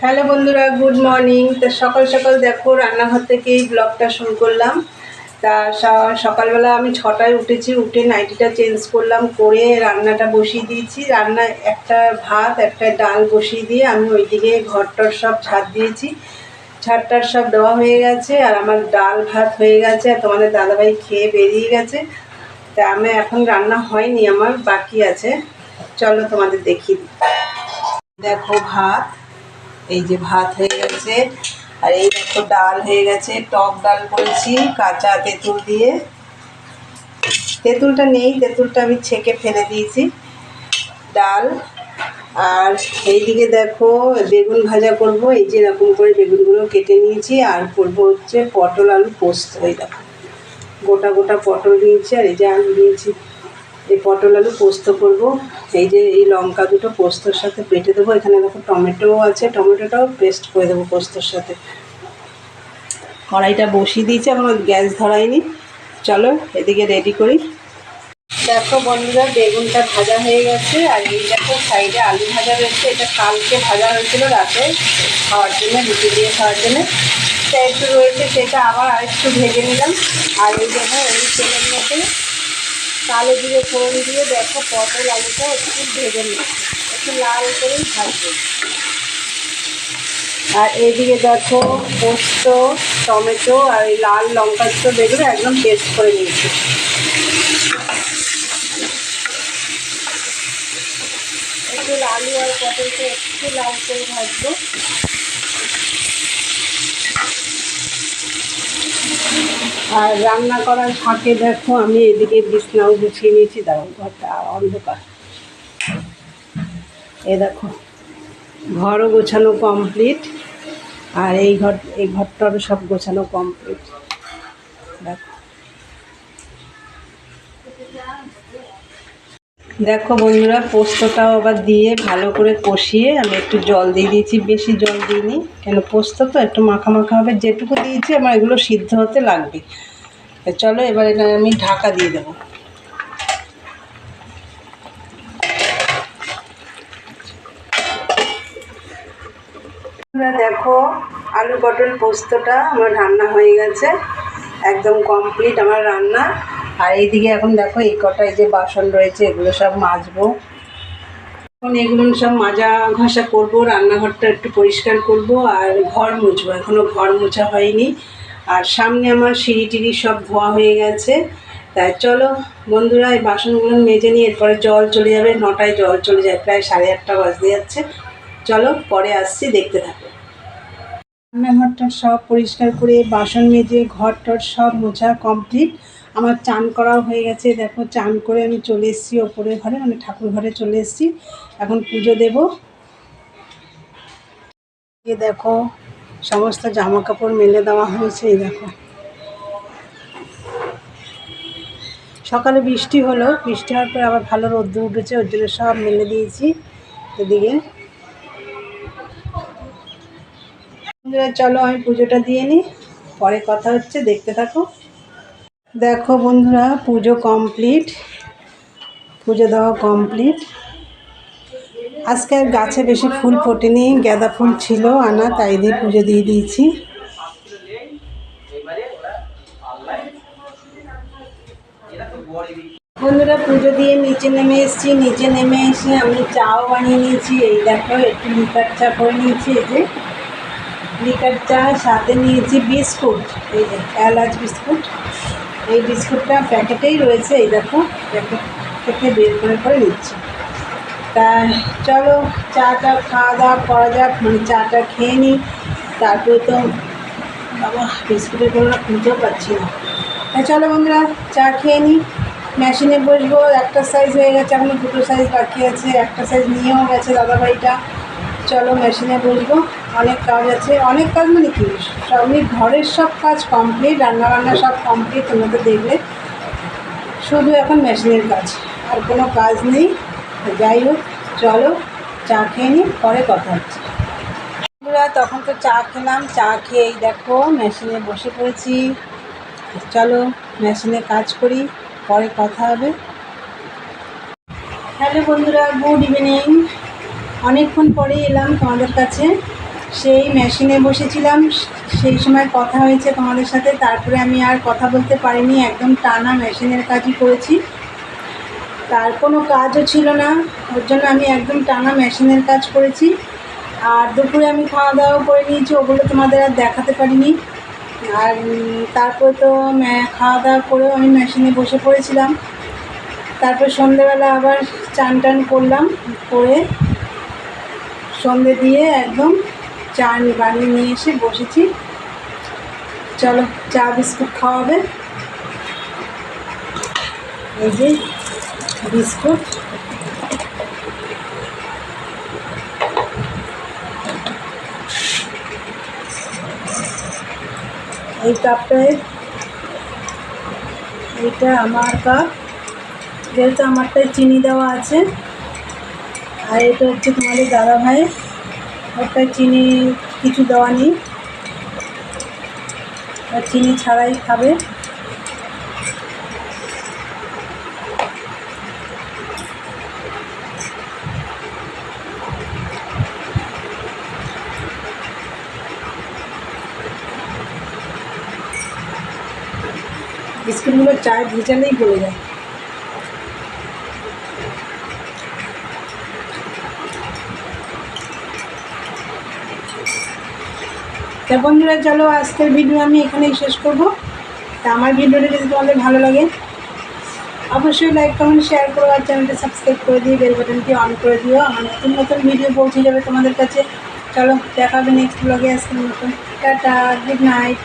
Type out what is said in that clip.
Hello বন্ধুরা, good morning. তো সকাল সকাল দেখো রান্নাঘর থেকেই ব্লগটা শুরু করলাম। তা সকালবেলা আমি 6টায় উঠেছি, উঠে নাইটিটা চেঞ্জ করলাম, করে রান্নাটা বসিয়ে দিয়েছি। রান্না একটা ভাত একটা ডাল বসিয়ে দিয়ে আমি ওইদিকে ঘরটর সব ঝাড় দিয়েছি। ঝাড়টার সব দেওয়া হয়ে গেছে, আর আমার ডাল ভাত হয়ে গেছে, আর তোমাদের দাদাভাই খেয়ে বেরিয়ে গেছে। তা আমি এখন রান্না হয়নি, আমার বাকি আছে। চলো তোমাদের দেখি। দেখো ভাত, এই যে ভাত হয়ে গেছে, আর এই দেখো ডাল হয়ে গেছে। টক ডাল করেছি কাঁচা তেঁতুল দিয়ে। তেঁতুলটা নেই, তেঁতুলটা আমি ছেঁকে ফেলে দিয়েছি। ডাল, আর এইদিকে দেখো বেগুন ভাজা করব। এই যে এরকম করে বেগুনগুলো কেটে নিয়েছি, আর করব হচ্ছে পটল আলু পোস্ত। এই দেখো গোটা গোটা পটল নিয়েছি, আর এই যে আলু নিয়েছি। এই পটল আলু পোস্ত করব। এই যে এই লঙ্কা দুটো পোস্তর সাথে বেটে দেবো। এখানে দেখো টমেটোও আছে, টমেটোটাও পেস্ট করে দেবো পোস্তর সাথে। কড়াইটা বসিয়ে দিয়েছি, এখন গ্যাস ধরাইনি। চলো এদিকে রেডি করি। দেখো বন্ধুরা, বেগুনটা ভাজা হয়ে গেছে, আর এই দেখো সাইডে আলু ভাজা রয়েছে। এটা কালকে ভাজা হয়েছিল রাতে খাওয়ার জন্য, রুটি দিয়ে খাওয়ার জন্য। সেটা একটু রয়েছে, সেটা আবার আরেকটু ভেজে নিলাম। আর এই দেখো এই তেলের মধ্যে কালো জিরে ফোড়ন দিয়ে দেখো পটল আলুটা একটু ভেজে নিই, একটু লাল করেই ভাজবো। আর এইদিকে দেখো পোস্ত, টমেটো আর এই লাল লঙ্কা তো বেগুলো একদম পেস্ট করে নিয়েছি। একটু আলু আর পটলটা একটু লাল করে ভাজবো। আর রান্না করার ফাঁকে দেখো আমি এদিকে বিছনাও গুছিয়ে নিয়েছি। দাঁড়াও, ঘরটা অন্ধকার। এ দেখো ঘরও গোছানো কমপ্লিট, আর এই ঘরটারও সব গোছানো কমপ্লিট। দেখো দেখো বন্ধুরা, পোস্তটাও আবার দিয়ে ভালো করে কষিয়ে আমি একটু জল দিয়ে দিয়েছি। বেশি জল দিইনি, কেন পোস্ত তো একটু মাখা মাখা হবে। যেটুকু দিয়েছি আমার এগুলো সিদ্ধ হতে লাগবে। চলো এবার এটা আমি ঢাকা দিয়ে দেবো। দেখো আলু পটল পোস্তটা আমার রান্না হয়ে গেছে, একদম কমপ্লিট আমার রান্না। আর এইদিকে এখন দেখো এই কটা এই যে বাসন রয়েছে, এগুলো সব মাজবো। এখন এগুলো সব মাজা ঘষা করবো, রান্নাঘরটা একটু পরিষ্কার করব, আর ঘর মুছবো। এখনও ঘর মোছা হয়নি। আর সামনে আমার সিঁড়ি টিড়ি সব ধোয়া হয়ে গেছে। তাই চলো বন্ধুরা, এই বাসনগুলো মেজে নিয়ে এরপরে জল চলে যাবে। 9টায় জল চলে যায়, প্রায় 8:30 বাজতে যাচ্ছে। চলো পরে আসছি, দেখতে থাকো। রান্নাঘরটা সব পরিষ্কার করে বাসন মেজে ঘর টর সব মোছা কমপ্লিট। আমার চান করাও হয়ে গেছে। দেখো চান করে আমি চলে এসেছি ওপরের ঘরে, মানে ঠাকুর ঘরে চলে এসেছি। এখন পুজো দেব। এই দেখো সমস্ত জামা কাপড় মেলে দেওয়া হয়েছে। এই দেখো সকালে বৃষ্টি হলো, বৃষ্টি হওয়ার পরে আবার ভালো রোদ্দুর উঠেছে, ওর জন্য সব মেলে দিয়েছি এদিকে। চলো আমি পুজোটা দিয়ে নিই, পরে কথা হচ্ছে, দেখতে থাকো। দেখো বন্ধুরা, পুজো কমপ্লিট, পুজো দেওয়া কমপ্লিট। আজকে আর গাছে বেশি ফুল ফোটেনি, গাঁদা ফুল ছিল আনা, তাই দিয়ে পুজো দিয়ে দিয়েছি। বন্ধুরা পুজো দিয়ে নিচে নেমে এসেছি। নিচে নেমে এসে আমি চাও বানিয়ে নিয়েছি। এই দেখো একটু লিকার চা করে নিয়েছি। এই যে লিকার চা, সাথে নিয়েছি বিস্কুট, এই যে এলাচ বিস্কুট। এই বিস্কুটটা প্যাকেটেই রয়েছে, এই দেখো প্যাকেট থেকে বের করে করে নিচ্ছি। তা চলো চাটা খাওয়া দাওয়া করা যাক, মানে চাটা খেয়ে নিই। তারপরে তো বাবা বিস্কুটের কোনো খুঁজেও পাচ্ছি না। তাই চলো বন্ধুরা চা খেয়ে নিই, মেশিনে বসবো। একটা সাইজ হয়ে গেছে, এখনো দুটো সাইজ বাকি আছে। একটা সাইজ নিয়েও গেছে দাদাভাইটা। চলো মেশিনে বসবো, অনেক কাজ আছে। অনেক কাজ মানে কি, সবই ঘরের সব কাজ কমপ্লিট, রান্নাবান্না সব কমপ্লিট তোমাদের দেখলে। শুধু এখন মেশিনের কাজ, আর কোনো কাজ নেই। যাই হোক চলো চা খেয়ে নিই, পরে কথা হচ্ছে। বন্ধুরা তখন তো চা খেলাম, চা খেয়েই দেখো মেশিনে বসে পড়েছি। চলো মেশিনে কাজ করি, পরে কথা হবে। হ্যালো বন্ধুরা, গুড ইভিনিং। অনেকক্ষণ পরে এলাম তোমাদের কাছে। সেই মেশিনে বসেছিলাম, সেই সময় কথা হয়েছে তোমাদের সাথে, তারপরে আমি আর কথা বলতে পারিনি, একদম টানা মেশিনের কাজই করেছি। তার কোনো কাজও ছিল না, ওর জন্য আমি একদম টানা মেশিনের কাজ করেছি। আর দুপুরে আমি খাওয়া দাওয়াও করে নিয়েছি, ওগুলো তোমাদের আর দেখাতে পারিনি। আর তারপর তো খাওয়া দাওয়া করেও আমি মেশিনে বসে পড়েছিলাম। তারপর সন্ধেবেলা আবার চান টান করলাম, করে সন্ধে দিয়ে একদম চা বানিয়ে নিয়ে এসে বসেছি। চলো চা বিস্কুট খাওয়াবে, এই যে বিস্কুট। এই কাপটায়, এইটা আমার কাপ, যেহেতু আমারটায় চিনি দেওয়া আছে। আর এটা হচ্ছে তোমাদের দাদা ভাইয়ের, ওরটায় চিনি কিছু দেওয়া নেই, আর চিনি ছাড়াই খাবে। বিস্কুটগুলো চায় ভিজালেই গলে যায়। তা বন্ধুরা, চলো আজকের ভিডিও আমি এখানেই শেষ করব। তা আমার ভিডিওটা যদি তোমাদের ভালো লাগে অবশ্যই লাইক কমেন্ট শেয়ার করো, আর চ্যানেলটা সাবস্ক্রাইব করে দিয়ে বেল বাটনটি অন করে দিও, আমার নতুন নতুন ভিডিও পৌঁছে যাবে তোমাদের কাছে। চলো দেখা হবে নেক্সট ব্লগে, আজকের মতন টাটা, গুড নাইট।